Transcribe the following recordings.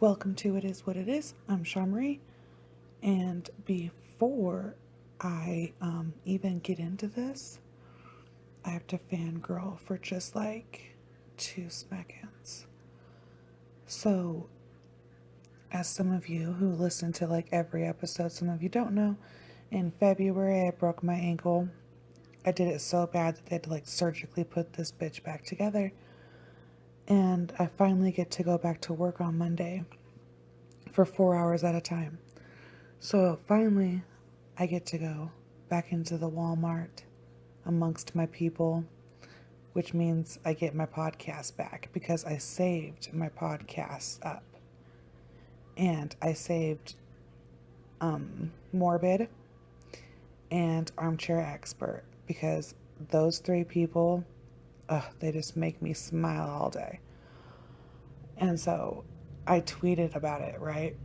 Welcome to It Is What It Is. I'm Shamri, and before I even get into this, I have to fangirl for just like 2 seconds. So, as some of you who listen to like every episode, some of you don't know, in February I broke my ankle. I did it so bad that they had to like surgically put this bitch back together. And I finally get to go back to work on Monday for 4 hours at a time. So finally, I get to go back into the Walmart amongst my people, which means I get my podcast back because I saved my podcast up. And I saved Morbid and Armchair Expert because those 3 people, they just make me smile all day. And so I tweeted about it, right?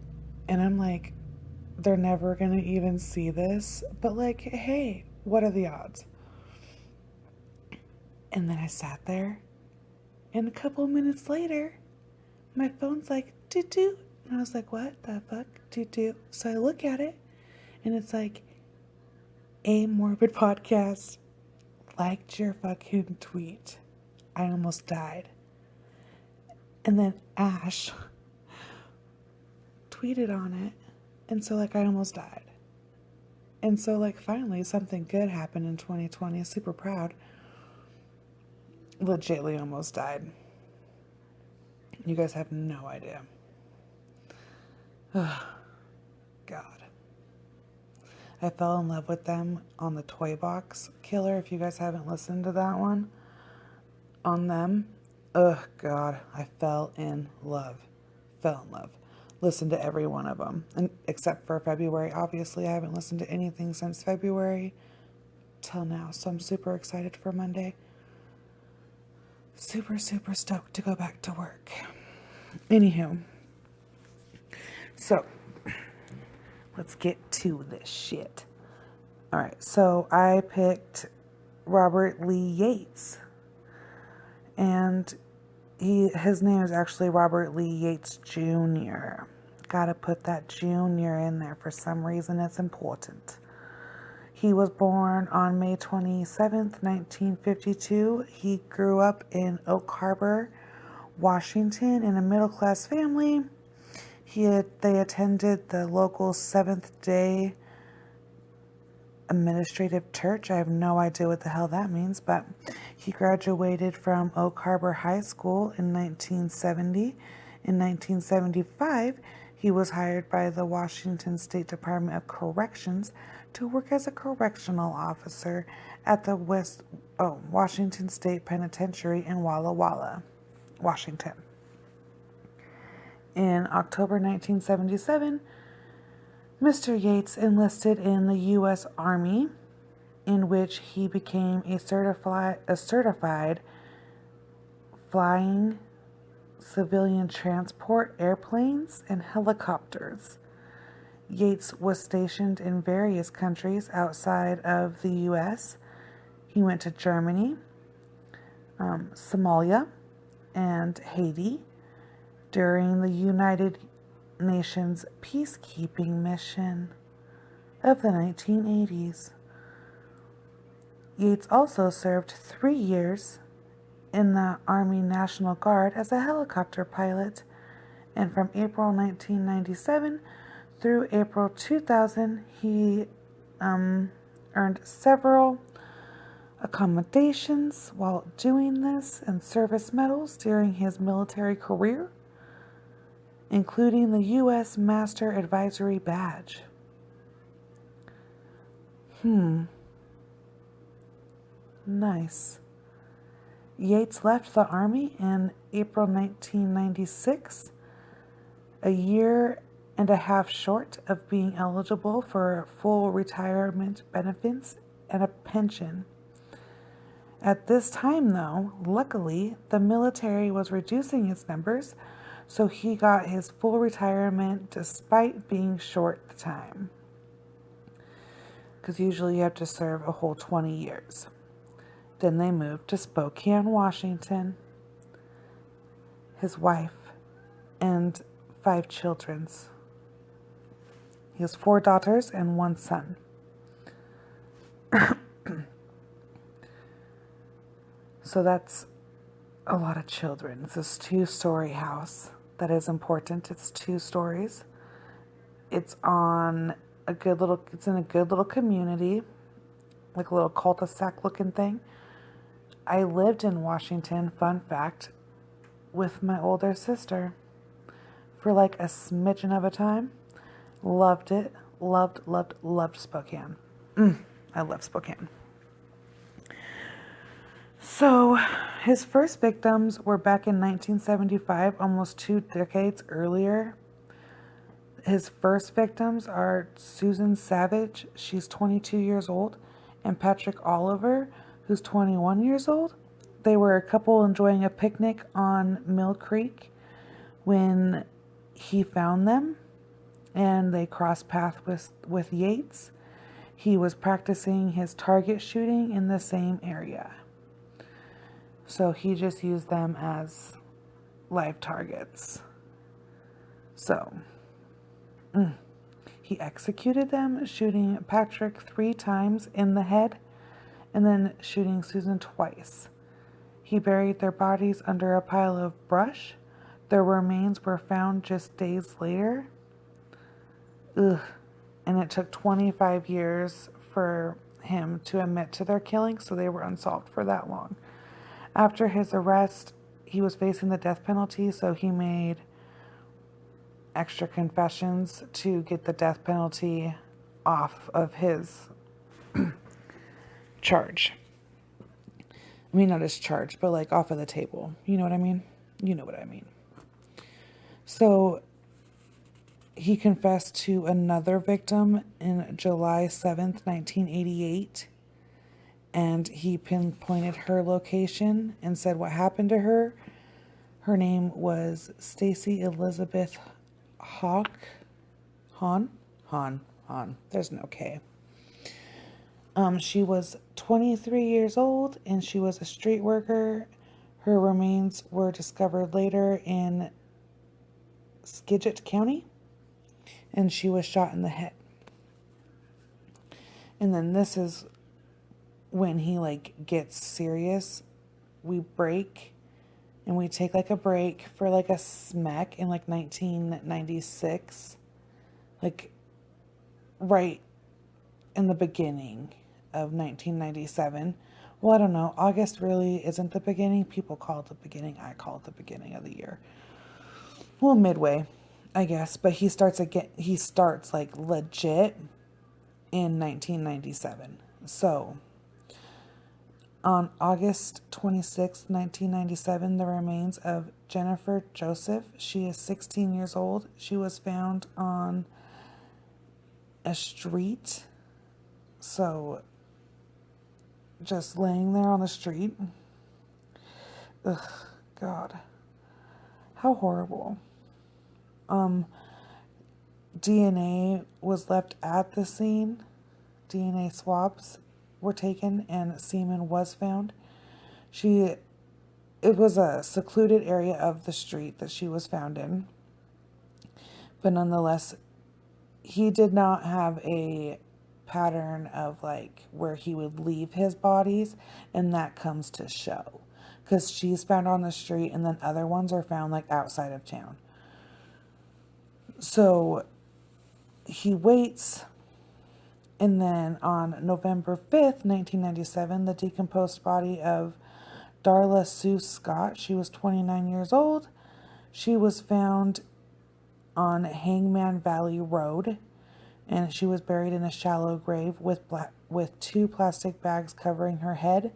And I'm like, they're never going to even see this, but like, hey, what are the odds? And then I sat there, and a couple of minutes later, my phone's like, doo-doo. And I was like, what the fuck? Doo-doo. So I look at it, and it's like, a Morbid Podcast liked your fucking tweet. I almost died. And then Ash tweeted on it. And so, like, I almost died. And so, like, finally, something good happened in 2020. Super proud. Legitly almost died. You guys have no idea. Oh, God. I fell in love with them on the Toy Box Killer. If you guys haven't listened to that one on them, oh God, I fell in love. Listened to every one of them, and except for February. Obviously, I haven't listened to anything since February till now, so I'm super excited for Monday. Super stoked to go back to work. Anywho, so let's get to this shit. All right, so I picked Robert Lee Yates, and his name is actually Robert Lee Yates Jr. Gotta put that Jr. in there for some reason. It's important. He was born on May 27th, 1952. He grew up in Oak Harbor, Washington, in a middle-class family. They attended the local Seventh-day Administrative Church. I have no idea what the hell that means, but he graduated from Oak Harbor High School in 1970. In 1975, he was hired by the Washington State Department of Corrections to work as a correctional officer at the Washington State Penitentiary in Walla Walla, Washington. In October 1977, Mr. Yates enlisted in the U.S. Army, in which he became a certified flying civilian transport airplanes and helicopters. Yates was stationed in various countries outside of the U.S. He went to Germany, Somalia, and Haiti during the United Nations peacekeeping mission of the 1980s. Yates also served 3 years in the Army National Guard as a helicopter pilot, and from April 1997 through April 2000, he earned several accommodations while doing this and service medals during his military career, including the U.S. Master Advisory Badge. Nice. Yates left the Army in April 1996, a year and a half short of being eligible for full retirement benefits and a pension. At this time, though, luckily, the military was reducing its numbers, so he got his full retirement despite being short the time. Because usually you have to serve a whole 20 years. Then they moved to Spokane, Washington. His wife and 5 children. He has 4 daughters and 1 son. So that's a lot of children. It's this 2-story house that is important. It's 2 stories. It's in a good little community, like a little cul-de-sac looking thing. I lived in Washington, fun fact, with my older sister for like a smidgen of a time. Loved it. Loved Spokane. I love Spokane. So his first victims were back in 1975, almost 2 decades earlier. His first victims are Susan Savage, she's 22 years old, and Patrick Oliver, who's 21 years old. They were a couple enjoying a picnic on Mill Creek when he found them, and they crossed paths with Yates. He was practicing his target shooting in the same area. So he just used them as live targets. So he executed them, shooting Patrick 3 times in the head and then shooting Susan twice. He buried their bodies under a pile of brush. Their remains were found just days later. And it took 25 years for him to admit to their killing, so they were unsolved for that long. After his arrest, he was facing the death penalty, so he made extra confessions to get the death penalty off of his charge. I mean, not his charge, but like off of the table. You know what I mean? You know what I mean. So he confessed to another victim in July 7th, 1988. And he pinpointed her location and said what happened to her. Her name was Stacy Elizabeth Hahn. There's no K. She was 23 years old and she was a street worker. Her remains were discovered later in Skagit County, and she was shot in the head. And then this is when he like gets serious. We break and we take like a break for like a smack in like 1996, like right in the beginning of 1997. Well, I don't know. August really isn't the beginning. People call it the beginning. I call it the beginning of the year. Well, midway, I guess. But he starts like legit in 1997. So on August 26, 1997, the remains of Jennifer Joseph, she is 16 years old. She was found on a street. So just laying there on the street. Ugh, God. How horrible. DNA was left at the scene. DNA swabs were taken and semen was found. It was a secluded area of the street that she was found in. But nonetheless, he did not have a pattern of like where he would leave his bodies, and that comes to show. Because she's found on the street and then other ones are found like outside of town. So he waits, and then on November 5th, 1997, the decomposed body of Darla Sue Scott, she was 29 years old. She was found on Hangman Valley Road, and she was buried in a shallow grave with 2 plastic bags covering her head,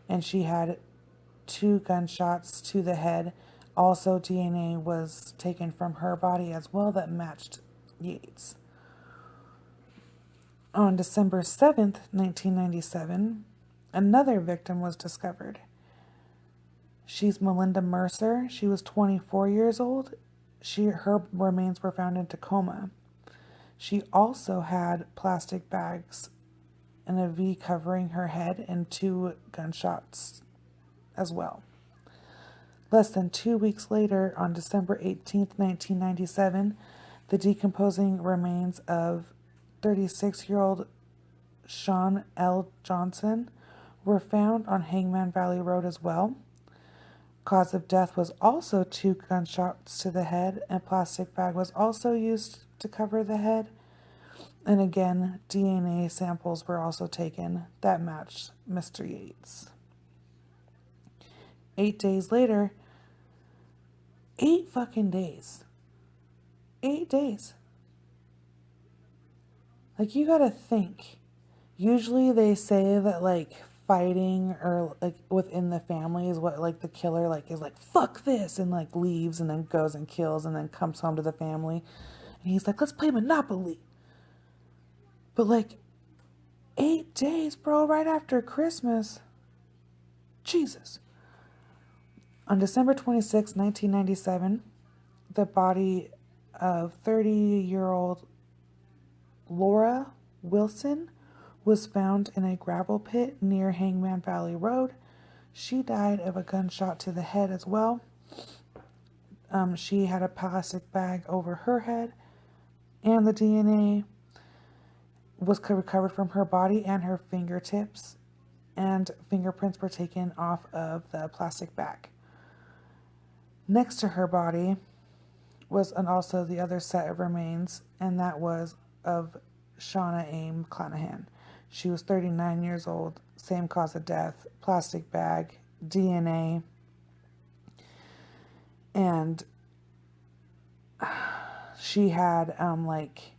and she had 2 gunshots to the head. Also, DNA was taken from her body as well that matched Yates. On December 7th, 1997, another victim was discovered. She's Melinda Mercer. She was 24 years old. Her remains were found in Tacoma. She also had plastic bags and a V covering her head and 2 gunshots as well. Less than 2 weeks later, on December 18th, 1997, the decomposing remains of 36-year-old Sean L. Johnson were found on Hangman Valley Road as well. Cause of death was also 2 gunshots to the head, and plastic bag was also used to cover the head. And again, DNA samples were also taken that matched Mr. Yates. 8 days later, 8 fucking days. 8 days. Like, you gotta think. Usually they say that, like, fighting or, like, within the family is what, like, the killer, like, is like, fuck this, and, like, leaves and then goes and kills and then comes home to the family. And he's like, let's play Monopoly. But, like, 8 days, bro, right after Christmas. Jesus. On December 26, 1997, the body of 30-year-old Laura Wilson was found in a gravel pit near Hangman Valley Road. She died of a gunshot to the head as well. She had a plastic bag over her head, and the DNA was recovered from her body and her fingertips, and fingerprints were taken off of the plastic bag. Next to her body was also the other set of remains, and that was of Shauna Aim Clanahan. She was 39 years old, same cause of death, plastic bag, DNA, and she had like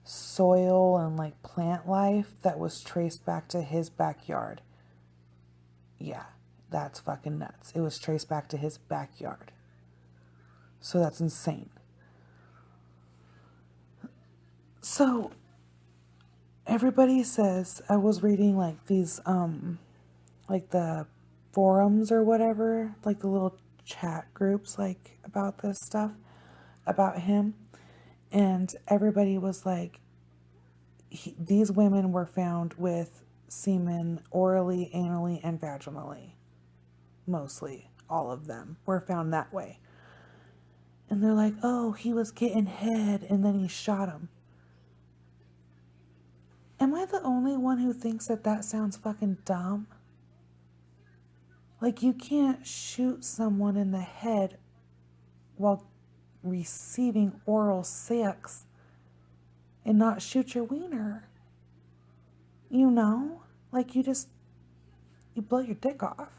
soil and like plant life that was traced back to his backyard. Yeah, that's fucking nuts. It was traced back to his backyard. So that's insane. So everybody says, I was reading like these like the forums or whatever, like the little chat groups like about this stuff about him, and everybody was like, these women were found with semen orally, anally, and vaginally. Mostly all of them were found that way. And they're like, oh, he was getting head and then he shot him. Am I the only one who thinks that that sounds fucking dumb? Like, you can't shoot someone in the head while receiving oral sex and not shoot your wiener. You know? Like, you blow your dick off.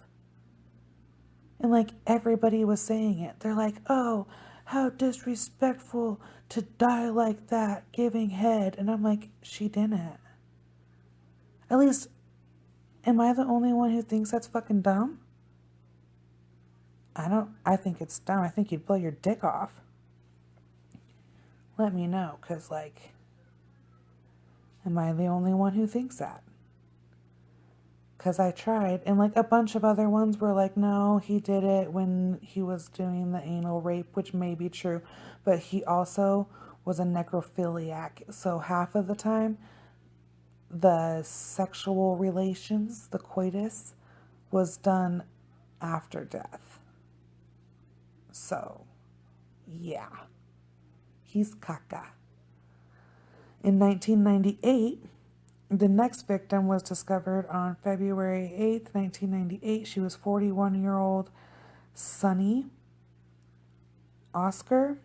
And like, everybody was saying it. They're like, oh, how disrespectful to die like that, giving head. And I'm like, she didn't. At least, am I the only one who thinks that's fucking dumb? I think it's dumb. I think you'd blow your dick off. Let me know, because, like, am I the only one who thinks that? Because I tried, and, like, a bunch of other ones were like, no, he did it when he was doing the anal rape, which may be true, but he also was a necrophiliac, so half of the time, the sexual relations, the coitus, was done after death. So, yeah. He's caca. In 1998, the next victim was discovered on February 8th, 1998. She was 41-year-old Sunny Oscar.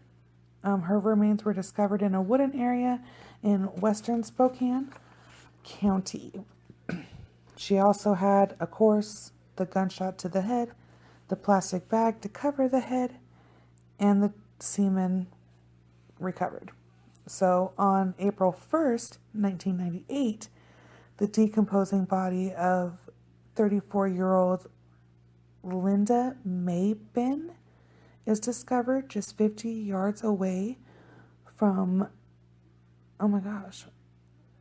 Her remains were discovered in a wooden area in western Spokane County. She also had, of course, the gunshot to the head, the plastic bag to cover the head, and the semen recovered. So on April 1st, 1998, the decomposing body of 34-year-old Linda Maybin is discovered just 50 yards away from, oh my gosh,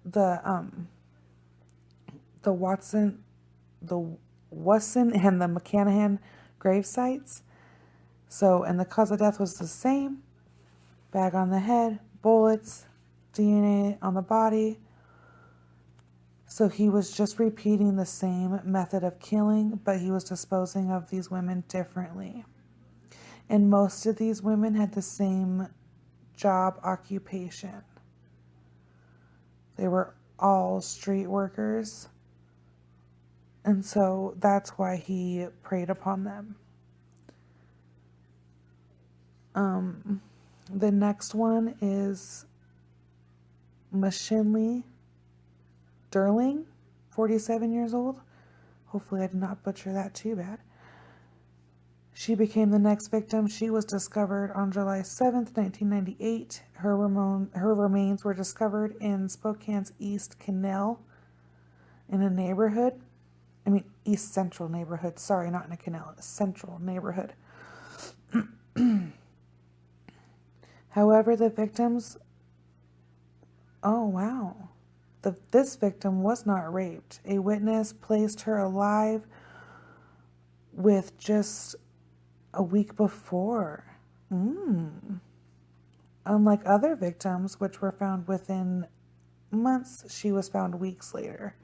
the Watson and the McCanahan grave sites. So, and the cause of death was the same. Bag on the head, bullets, DNA on the body. So he was just repeating the same method of killing, but he was disposing of these women differently. And most of these women had the same job occupation. They were all street workers. And so that's why he preyed upon them. The next one is McKinley Durling, 47 years old. Hopefully I did not butcher that too bad. She became the next victim. She was discovered on July 7th, 1998. Her remains were discovered in Spokane's East Canal in a neighborhood. East Central neighborhood. Sorry, not in a canal. A central neighborhood. However, the victims... Oh, wow. This victim was not raped. A witness placed her alive with just a week before. Unlike other victims, which were found within months, she was found weeks later.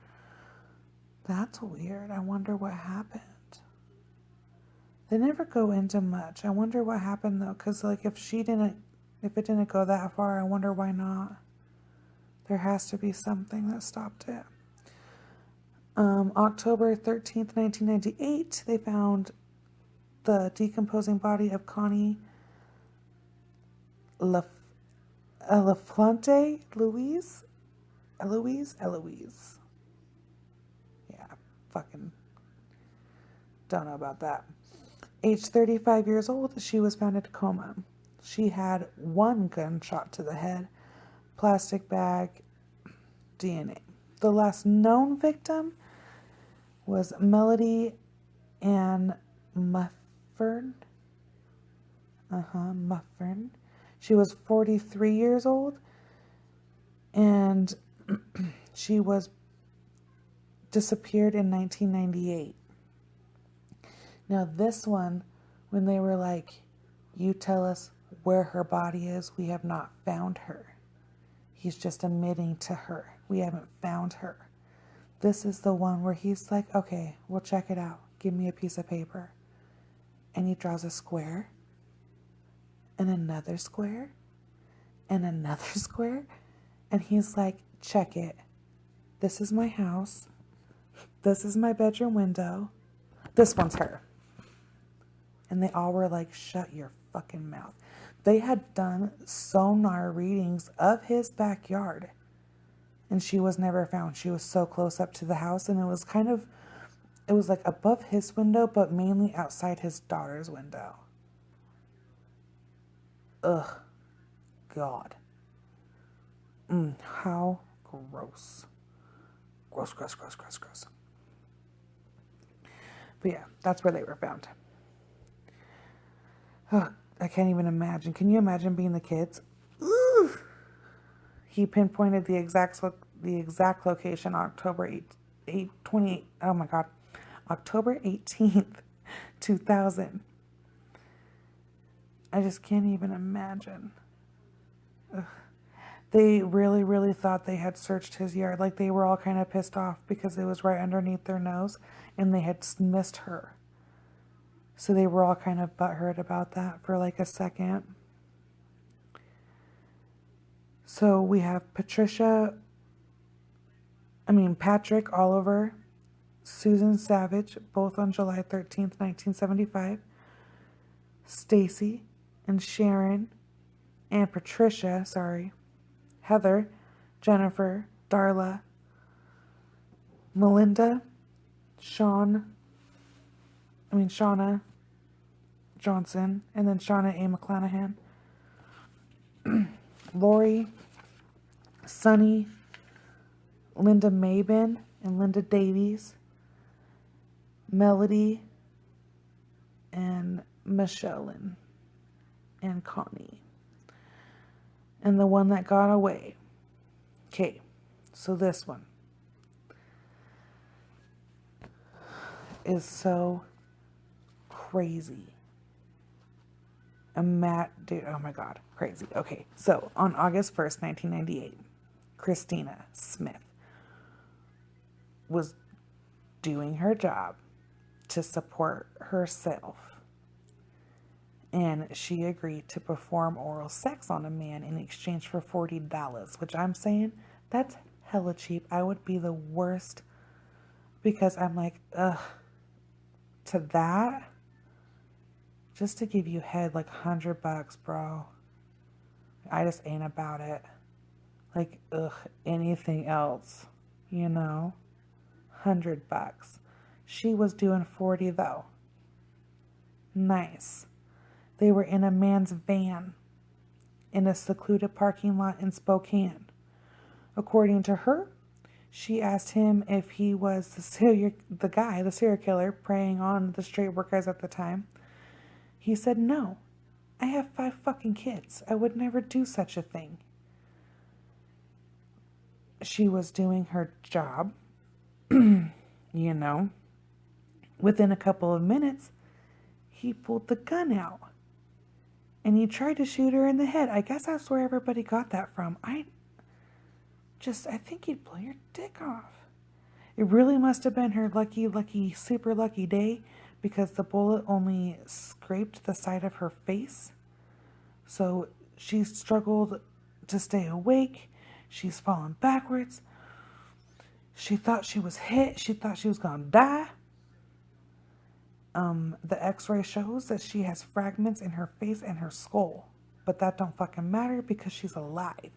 That's weird. I wonder what happened. They never go into much. I wonder what happened though, because like if it didn't go that far, I wonder why not. There has to be something that stopped it. October 13th, 1998, they found the decomposing body of Connie LaFlante Eloise. Yeah, fucking don't know about that. Age 35 years old, she was found in a coma. She had one gunshot to the head, plastic bag, DNA. The last known victim was Melody Ann Muffern. Muffern. She was 43 years old, and she was disappeared in 1998. Now this one, when they were like, you tell us where her body is, we have not found her. He's just admitting to her, we haven't found her. This is the one where he's like, okay, we'll check it out. Give me a piece of paper. And he draws a square, and another square, and another square. And he's like, check it. This is my house. This is my bedroom window. This one's her. And they all were like, shut your fucking mouth. They had done sonar readings of his backyard. And she was never found. She was so close up to the house. And it was like above his window, but mainly outside his daughter's window. Ugh. God. How gross. Gross. But yeah, that's where they were found. Oh, I can't even imagine. Can you imagine being the kids? Ooh. He pinpointed the exact location, October 18th, 2000. I just can't even imagine. Ugh. They really, really thought they had searched his yard. Like, they were all kind of pissed off because it was right underneath their nose and they had missed her. So they were all kind of butthurt about that for like a second. So we have Patrick Oliver, Susan Savage, both on July 13th, 1975. Stacy and Sharon and Heather, Jennifer, Darla, Melinda, Shauna Johnson, and then Shauna A. McClanahan, Lori, Sunny, Linda Mabin and Linda Davies, Melody, and Michelle and Connie. And the one that got away. Okay, so this one is so crazy. Dude, oh my God, crazy. Okay, so on August 1st, 1998, Christina Smith was doing her job to support herself And she agreed to perform oral sex on a man in exchange for $40, which I'm saying, that's hella cheap. I would be the worst because I'm like, ugh, to that, just to give you head like $100, bro. I just ain't about it. Like, ugh, anything else, you know? $100. She was doing 40 though. Nice. They were in a man's van in a secluded parking lot in Spokane. According to her, she asked him if he was the serial killer preying on the straight workers at the time. He said, no, I have 5 fucking kids. I would never do such a thing. She was doing her job, you know. Within a couple of minutes, he pulled the gun out. And he tried to shoot her in the head. I guess that's where everybody got that from. I think you'd blow your dick off. It really must have been her lucky, super lucky day because the bullet only scraped the side of her face. So she struggled to stay awake. She's falling backwards. She thought she was hit. She thought she was going to die. The x-ray shows that she has fragments in her face and her skull. But that don't fucking matter because she's alive.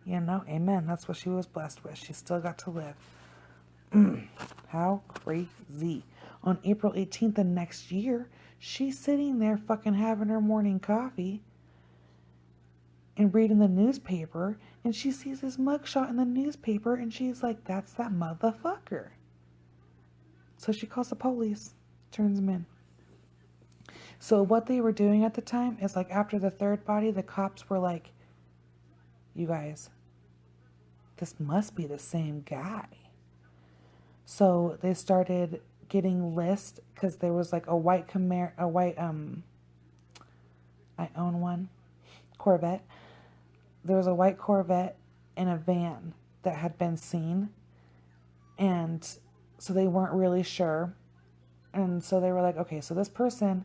You know, amen. That's what she was blessed with. She still got to live. How crazy. On April 18th of next year, she's sitting there fucking having her morning coffee and reading the newspaper, and she sees this mugshot in the newspaper, and she's like, that's that motherfucker. So she calls the police, turns them in. So what they were doing at the time is like after the third body, the cops were like, you guys, this must be the same guy. So they started getting lists because there was like I own one, Corvette. There was a white Corvette in a van that had been seen. And so they weren't really sure. And so they were like, okay, so this person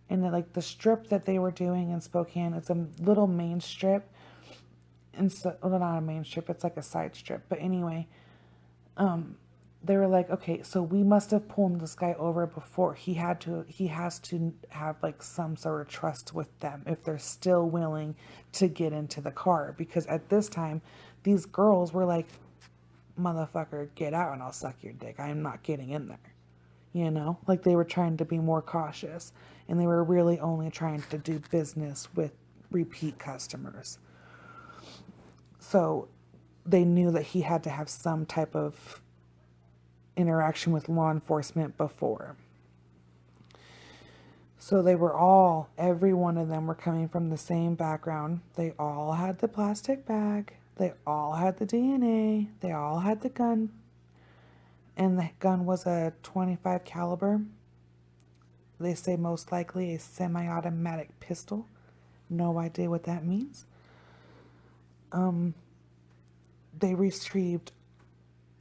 in the strip that they were doing in Spokane, it's a little main strip. And so, well, not a main strip, it's like a side strip. But anyway, they were like, okay, so we must have pulled this guy over before. He has to have like some sort of trust with them if they're still willing to get into the car. Because at this time, these girls were like, motherfucker, get out and I'll suck your dick. I am not getting in there. You know, like they were trying to be more cautious, and they were really only trying to do business with repeat customers. So they knew that he had to have some type of interaction with law enforcement before. So they were every one of them were coming from the same background. They all had the plastic bag. They all had the DNA. They all had the gun. And the gun was a .25 caliber. They say most likely a semi-automatic pistol. No idea what that means. They retrieved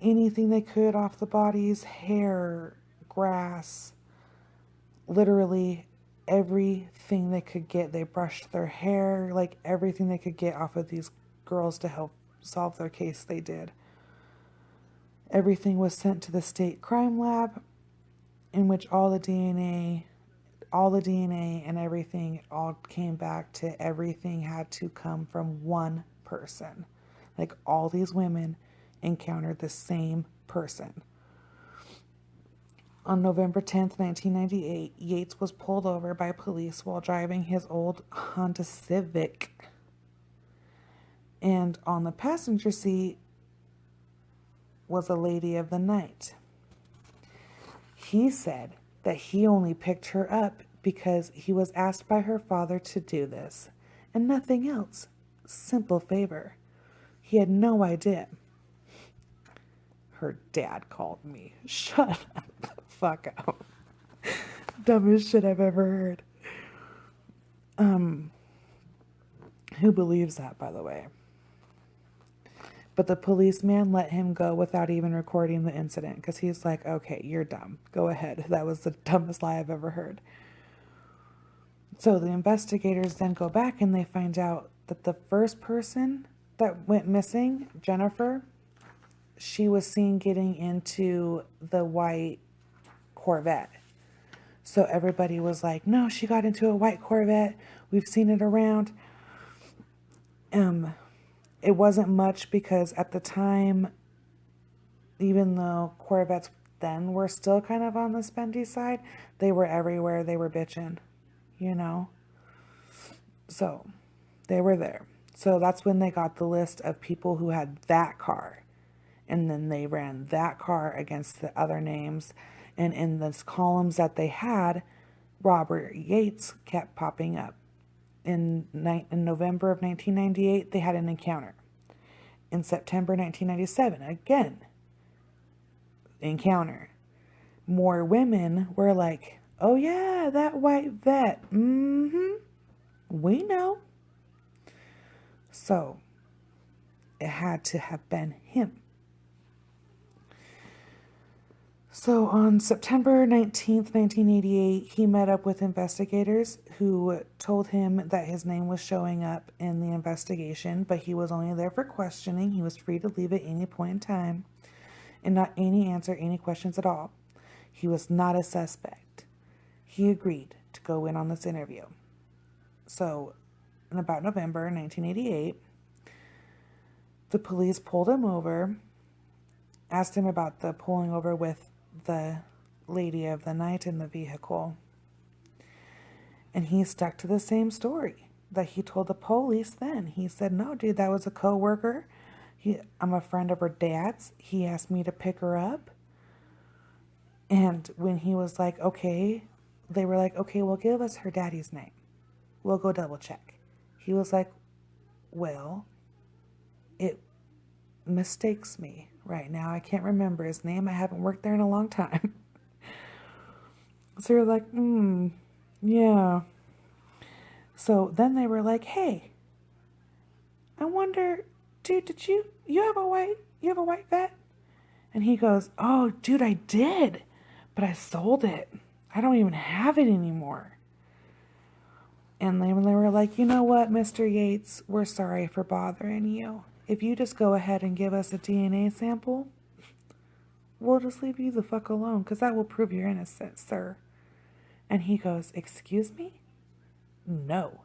anything they could off the bodies, hair, grass, literally everything they could get. They brushed their hair, like everything they could get off of these girls to help solve their case, they did. Everything was sent to the state crime lab, in which all the DNA and everything all came back to everything had to come from one person. Like all these women encountered the same person. On November 10th, 1998, Yates was pulled over by police while driving his old Honda Civic. And on the passenger seat was a lady of the night. He said that he only picked her up because he was asked by her father to do this, and nothing else. Simple favor. He had no idea. Her dad called me. Shut the fuck up. Dumbest shit I've ever heard. Who believes that, by the way? But the policeman let him go without even recording the incident because he's like, okay, you're dumb. Go ahead. That was the dumbest lie I've ever heard. So the investigators then go back and they find out that the first person that went missing, Jennifer, she was seen getting into the white Corvette. So everybody was like, no, she got into a white Corvette. We've seen it around. It wasn't much because at the time, even though Corvettes then were still kind of on the spendy side, they were everywhere. They were bitching, you know? So they were there. So that's when they got the list of people who had that car. And then they ran that car against the other names. And in those columns that they had, Robert Yates kept popping up. In November of 1998, they had an encounter. In September 1997, again, encounter. More women were like, oh yeah, that white vet. We know. So, it had to have been him. So on September 19th, 1988, he met up with investigators who told him that his name was showing up in the investigation, but he was only there for questioning. He was free to leave at any point in time and not answer any questions at all. He was not a suspect. He agreed to go in on this interview. So in about November 1988, the police pulled him over, asked him about the pulling over with the lady of the night in the vehicle. And he stuck to the same story that he told the police then. He said, no, dude, that was a coworker. I'm a friend of her dad's. He asked me to pick her up. And when he was like, okay, they were like, okay, well, give us her daddy's name. We'll go double check. He was like, well, it mistakes me right now. I can't remember his name. I haven't worked there in a long time. So you're like, yeah. So then they were like, hey, I wonder, dude, did you have a white vet? And he goes, oh, dude, I did, but I sold it. I don't even have it anymore. And they were like, you know what, Mr. Yates, we're sorry for bothering you. If you just go ahead and give us a DNA sample, we'll just leave you the fuck alone, because that will prove your innocence, sir. And he goes, excuse me? No.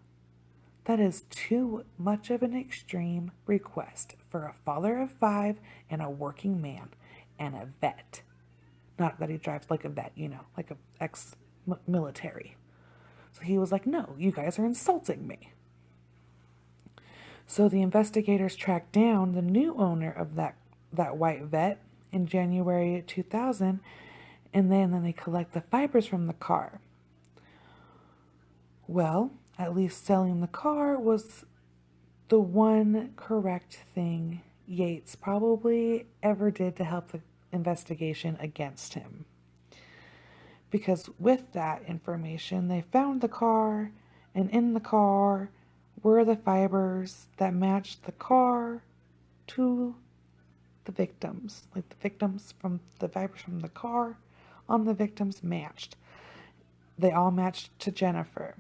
That is too much of an extreme request for a father of 5 and a working man and a vet. Not that he drives like a vet, like an ex-military. So he was like, no, you guys are insulting me. So the investigators tracked down the new owner of that white vet in January 2000, and then they collect the fibers from the car. Well, at least selling the car was the one correct thing Yates probably ever did to help the investigation against him. Because with that information, they found the car, and in the car were the fibers that matched the car to the victims. Like the victims from the fibers from the car on the victims matched. They all matched to Jennifer.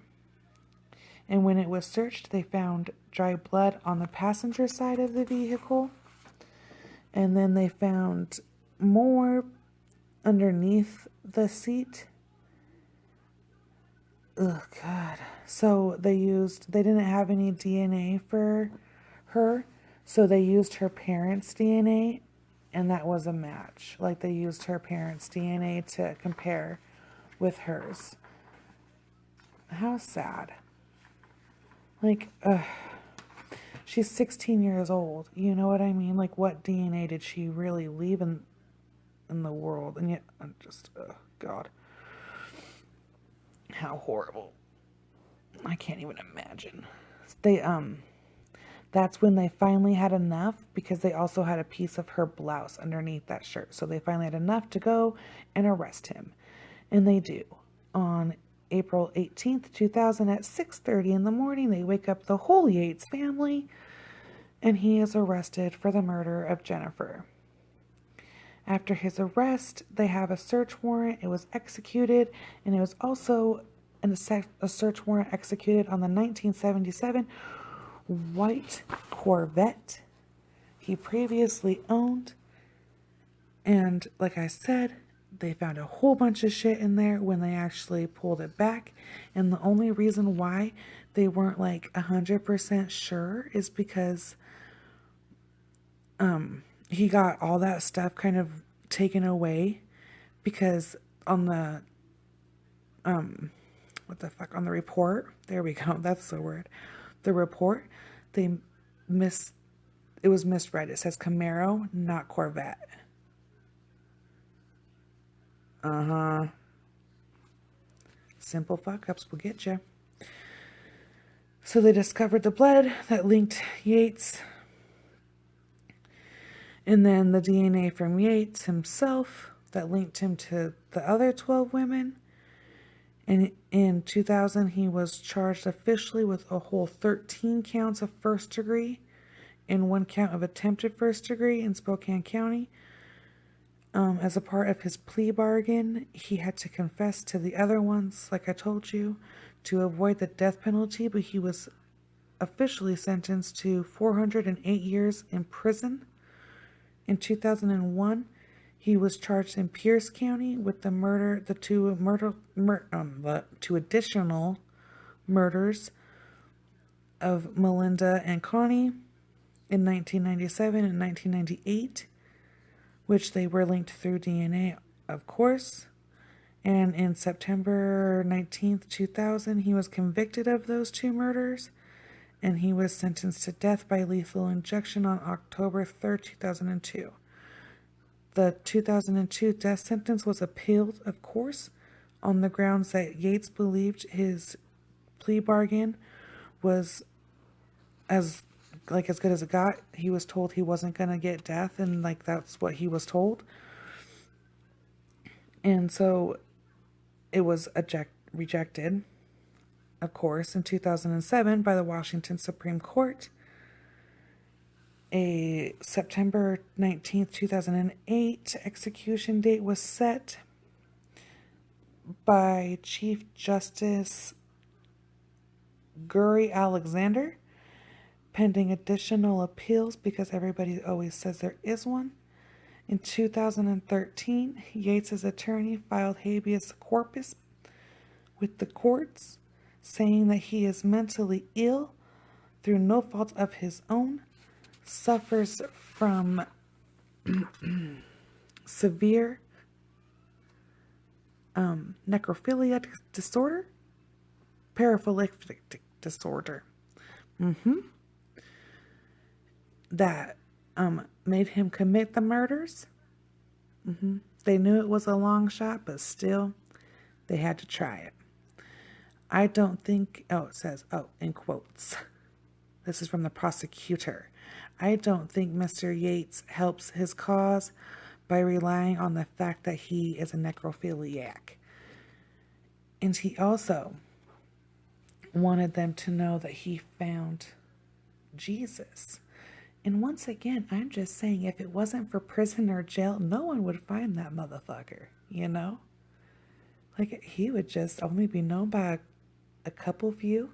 And when it was searched, they found dry blood on the passenger side of the vehicle. And then they found more underneath the seat. Oh, God. So they didn't have any DNA for her. So they used her parents' DNA, and that was a match. Like, they used her parents' DNA to compare with hers. How sad. Like, she's 16 years old. You know what I mean? Like, what DNA did she really leave in the world? And yet, I'm just, God. How horrible. I can't even imagine. That's when they finally had enough, because they also had a piece of her blouse underneath that shirt. So they finally had enough to go and arrest him. And they do. On April 18th, 2000 at 6:30 in the morning, they wake up the whole Yates family, and he is arrested for the murder of Jennifer. After his arrest, they have a search warrant. It was executed, and it was also and a search warrant executed on the 1977 white Corvette he previously owned. And like I said, they found a whole bunch of shit in there when they actually pulled it back. And the only reason why they weren't like 100% sure is because he got all that stuff kind of taken away, because on the on the report, there we go, that's the word, the report, it was misread. It says Camaro, not Corvette. Simple fuck ups will get you. So they discovered the blood that linked Yates, and then the DNA from Yates himself that linked him to the other 12 women. And in 2000, he was charged officially with a whole 13 counts of first degree and 1 count of attempted first degree in Spokane County. As a part of his plea bargain, he had to confess to the other ones, like I told you, to avoid the death penalty, but he was officially sentenced to 408 years in prison. In 2001, he was charged in Pierce County with the two additional murders of Melinda and Connie in 1997 and 1998, which they were linked through DNA, of course. And in September 19th, 2000, he was convicted of those 2 murders, and he was sentenced to death by lethal injection on October 3rd, 2002. The 2002 death sentence was appealed, of course, on the grounds that Yates believed his plea bargain was as good as it got. He was told he wasn't going to get death, and like that's what he was told. And so it was rejected, of course, in 2007 by the Washington Supreme Court. A September 19th, 2008 execution date was set by Chief Justice Guri Alexander, pending additional appeals, because everybody always says there is one. In 2013, Yates' attorney filed habeas corpus with the courts, saying that he is mentally ill through no fault of his own, suffers from severe necrophilia disorder, paraphilic disorder, that made him commit the murders. They knew it was a long shot, but still, they had to try it. I don't think, it says, in quotes, this is from the prosecutor, I don't think Mr. Yates helps his cause by relying on the fact that he is a necrophiliac. And he also wanted them to know that he found Jesus. And once again, I'm just saying, if it wasn't for prison or jail, no one would find that motherfucker, you know? Like, he would just only be known by a couple few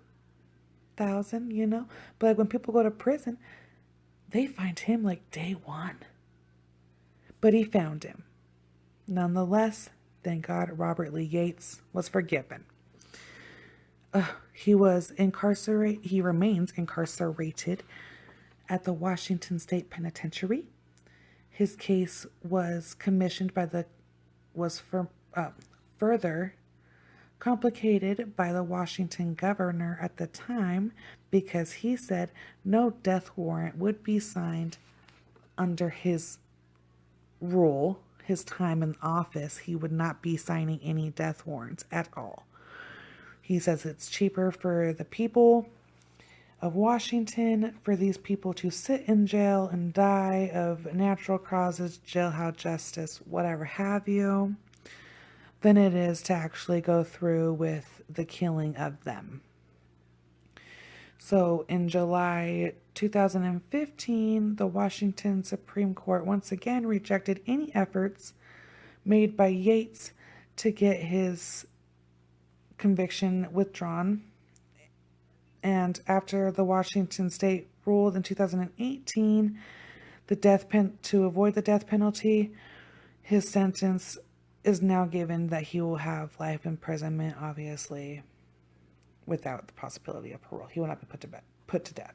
thousand, you know? But like when people go to prison, they find him like day one. But he found him. Nonetheless, thank God Robert Lee Yates was forgiven. He remains incarcerated at the Washington State Penitentiary. His case was commissioned further complicated by the Washington governor at the time, because he said no death warrant would be signed under his rule, his time in office. He would not be signing any death warrants at all. He says it's cheaper for the people of Washington for these people to sit in jail and die of natural causes, jailhouse justice, whatever have you, than it is to actually go through with the killing of them. So in July 2015, the Washington Supreme Court once again rejected any efforts made by Yates to get his conviction withdrawn. And after the Washington state ruled in 2018 to avoid the death penalty, his sentence is now given that he will have life imprisonment, obviously, without the possibility of parole. He will not be put to death.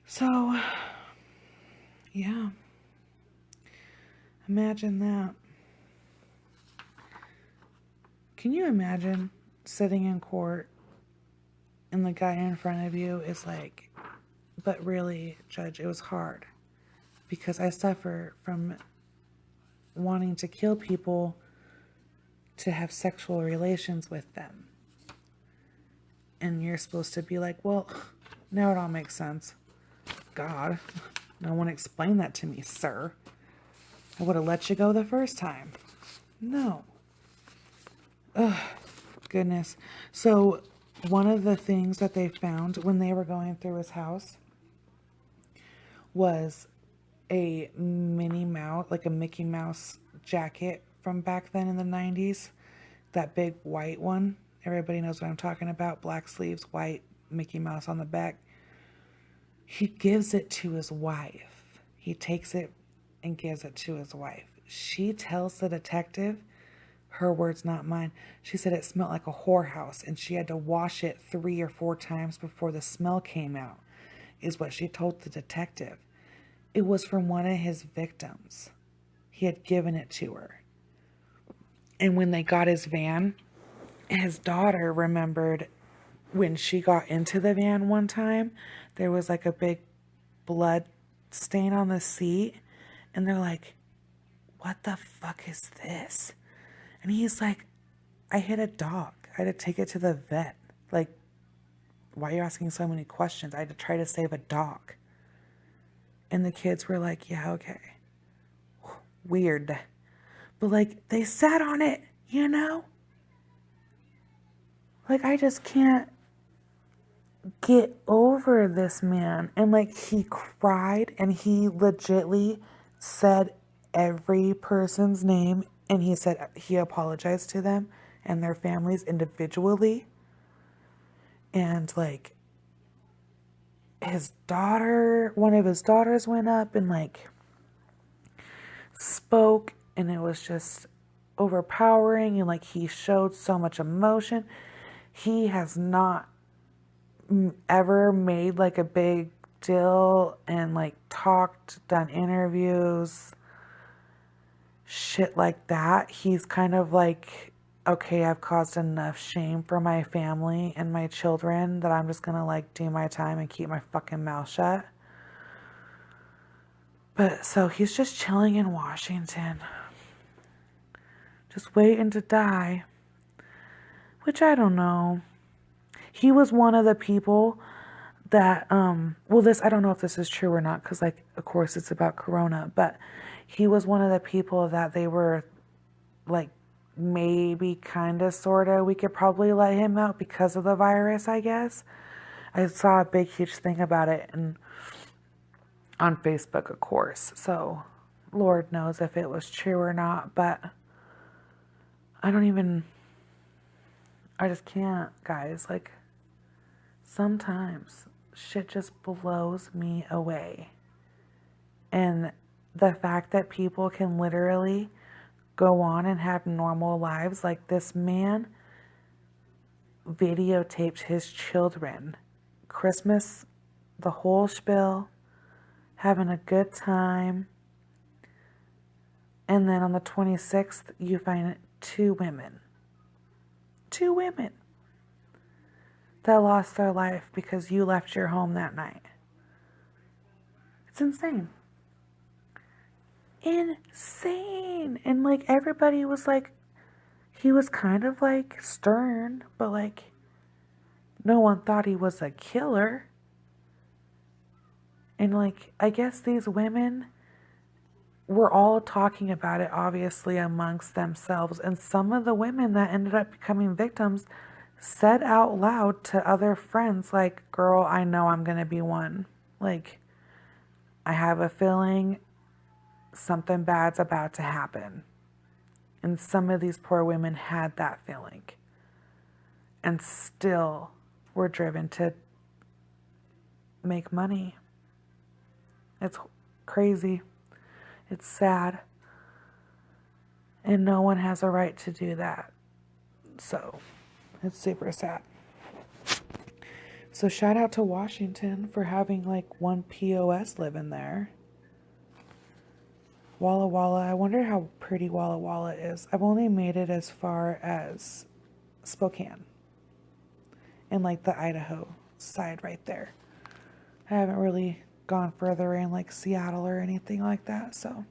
So, yeah. Imagine that. Can you imagine sitting in court and the guy in front of you is like, but really, Judge, it was hard because I suffer from wanting to kill people to have sexual relations with them. And you're supposed to be like, well, now it all makes sense. God, no one explained that to me, sir. I would have let you go the first time. No. Ugh, goodness. So one of the things that they found when they were going through his house was a Minnie Mouse, like a Mickey Mouse jacket from back then in the 90s. That big white one. Everybody knows what I'm talking about. Black sleeves, white, Mickey Mouse on the back. He gives it to his wife. He takes it and gives it to his wife. She tells the detective, her words, not mine. She said it smelled like a whorehouse and she had to wash it 3 or 4 times before the smell came out, is what she told the detective. It was from one of his victims. He had given it to her. And when they got his van, his daughter remembered when she got into the van one time, there was like a big blood stain on the seat. And they're like, what the fuck is this? And he's like, I hit a dog. I had to take it to the vet. Like, why are you asking so many questions? I had to try to save a dog. And the kids were like, yeah, okay. Weird. But like, they sat on it, you know? Like, I just can't get over this man. And like, he cried and he legitly said every person's name. And he said he apologized to them and their families individually. And like, his daughter, one of his daughters went up and like spoke, and it was just overpowering. And like, he showed so much emotion. He has not ever made like a big deal and like talked, done interviews, shit like that. He's kind of like, okay, I've caused enough shame for my family and my children that I'm just gonna like do my time and keep my fucking mouth shut. But so he's just chilling in Washington, just waiting to die, which I don't know. He was one of the people that, well, this, I don't know if this is true or not, because like, of course it's about Corona, but he was one of the people that they were like, maybe kind of, sort of, we could probably let him out because of the virus, I guess. I saw a big, huge thing about it and on Facebook, of course. So Lord knows if it was true or not, but I just can't, guys. Like, sometimes shit just blows me away. And the fact that people can literally go on and have normal lives, like this man videotaped his children, Christmas, the whole spiel, having a good time. And then on the 26th, you find 2 women that lost their life because you left your home that night. It's insane. Insane. And like, everybody was like, he was kind of like stern, but like, no one thought he was a killer. And like, I guess these women were all talking about it, obviously, amongst themselves. And some of the women that ended up becoming victims said out loud to other friends, like, girl, I know I'm going to be one. Like, I have a feeling something bad's about to happen. And some of these poor women had that feeling. and still we're driven to make money. It's crazy. It's sad. And no one has a right to do that. So, it's super sad. So shout out to Washington for having like one POS living there. Walla Walla. I wonder how pretty Walla Walla is. I've only made it as far as Spokane. And like the Idaho side right there. I haven't really gone further in like Seattle or anything like that. So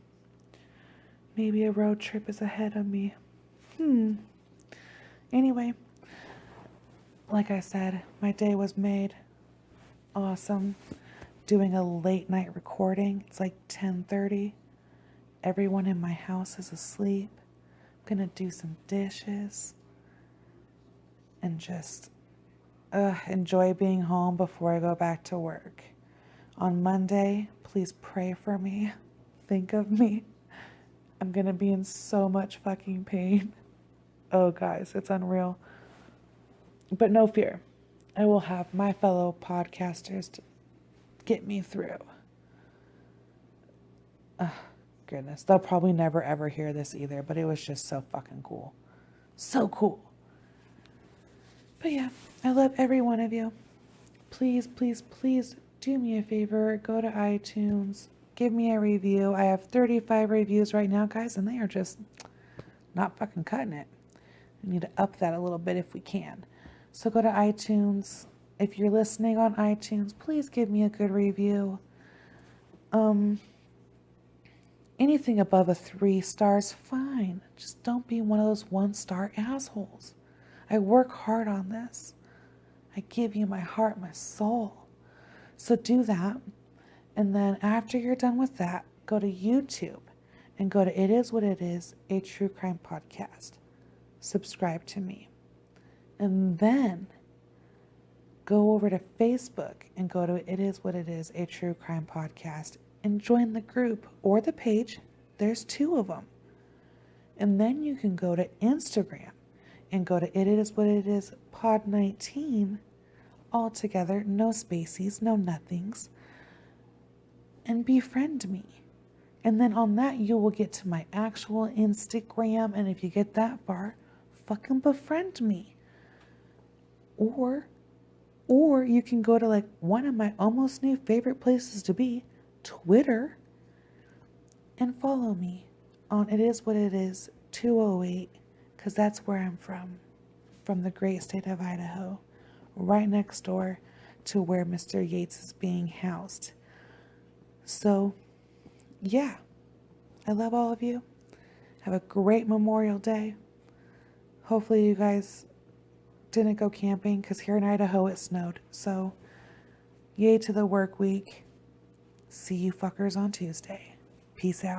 maybe a road trip is ahead of me. Anyway. Like I said, my day was made awesome. Doing a late night recording. It's like 10:30. Everyone in my house is asleep. I'm gonna do some dishes. And just enjoy being home before I go back to work. On Monday, please pray for me. Think of me. I'm gonna be in so much fucking pain. Oh, guys, it's unreal. But no fear, I will have my fellow podcasters to get me through. Goodness, they'll probably never ever hear this either, but it was just so fucking cool. So cool. But yeah, I love every one of you. Please, please, please do me a favor. Go to iTunes. Give me a review. I have 35 reviews right now, guys, and they are just not fucking cutting it. We need to up that a little bit if we can. So go to iTunes. If you're listening on iTunes, please give me a good review. Anything above a 3 stars, fine. Just don't be one of those 1-star assholes. I work hard on this. I give you my heart, my soul. So do that. And then after you're done with that, go to YouTube and go to It Is What It Is, a true crime podcast. Subscribe to me. And then go over to Facebook and go to It Is What It Is, a true crime podcast, and join the group or the page. There's 2 of them. And then you can go to Instagram and go to It Is What It Is Pod 19, all together, no spaces, no nothings, and befriend me. And then on that, you will get to my actual Instagram. And if you get that far, fucking befriend me. Or you can go to like one of my almost new favorite places to be, Twitter, and follow me on It Is What It Is 208, because that's where I'm from the great state of Idaho, right next door to where Mr. Yates is being housed. So, yeah, I love all of you. Have a great Memorial Day. Hopefully you guys didn't go camping, because here in Idaho it snowed. So, yay to the work week. See you fuckers on Tuesday. Peace out.